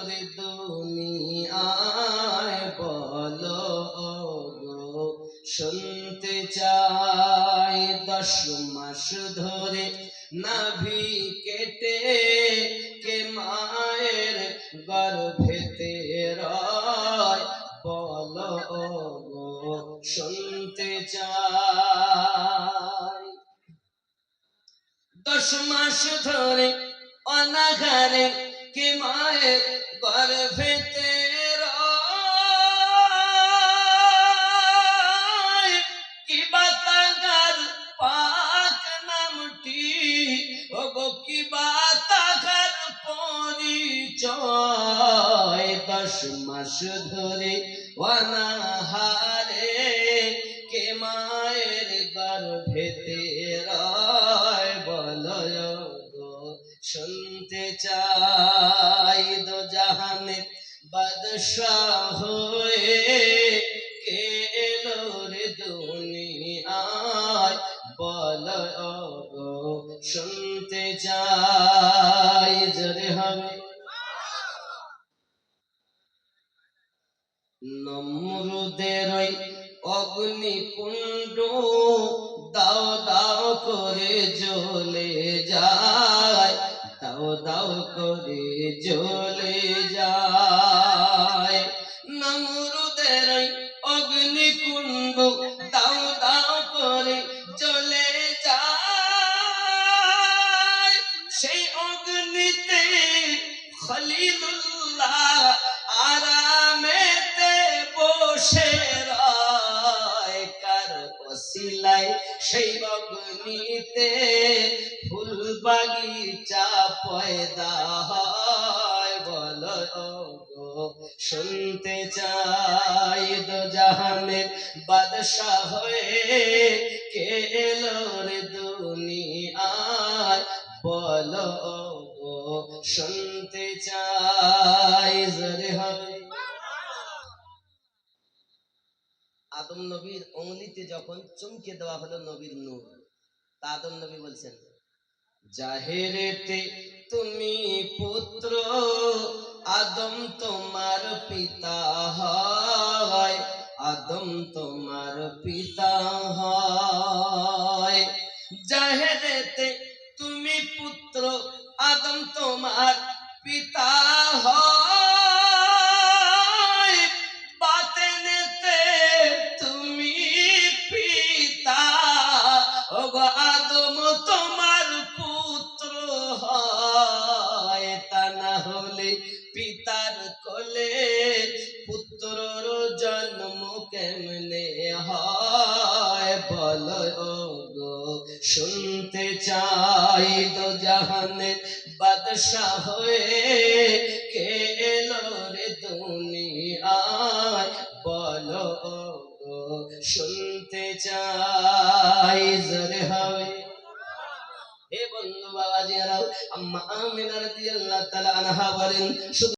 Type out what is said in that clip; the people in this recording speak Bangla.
রে দুনিয়ায় বলো গো শুনতে চাই 10 মাস ধরে নাভি কেটে কে মায়ের গর্ভেতে রয় বলো গো শুনতে চাই 10 মাস ধরে অনাঘারে কে মায়ের গর্ভেতে রয় কি বাতাগার পাক নামটি ওগো কি বাতাগার পরিচয় 10 মাস ধরে অনাহারে কে মায়ের গর্ভেতে রয় বলো গো শুনতে চাই দো জাহানের বাদশাহ হয়ে কে এলো রে দুনিয়ায় বলো গো শুনতে চাই জোরে হবে নমরুদের ওই অগ্নিকুণ্ড দাও দাও করে জ্বলে যায় দাও দাও করে জ্বলে যায় নমরুদের ওই অগ্নিকুণ্ড দাও দাও করে জ্বলে যায় সেই অগ্নিতে খলিলুল্লাহ আরামেতে বসে রয় কার ওসিলায় সেই অগ্নিতে ফুল বাগিচা পয়দা হয় বলো গো শুনতে চাই দো জাহানের বাদশাহ হয়ে কে এলো রে দুনিয়ায় বলো গো শুনতে চাই জোরে হবে আদম নবীর অঙ্গুলিতে যখন চমকে দেওয়া হলো নবীর নূর তা আদম নবী বলছেন জাহেরেতে তুমি পুত্র আদম তোমার পিতা হয় আদম তোমার পিতা হয় জাহেরেতে তুমি পুত্র আদম তোমার পিতা হয় বাতেনেতে তুমি পিতা ওগো আদম তোমার পুত্র হয় তা না হলে পিতার কোলে পুত্রর জন্ম কেমনে হয় বলো গো শুনতে চাই দো জাহানের বাদশাহ হয়ে কে এলো রে দুনিয়ায় বলো গো শুনতে চাই জোরে হবে হে বন্ধু বাবাজিরাও আম্মা আমিনা রাদিয়াল্লাহু তাআলা আনহা বলেন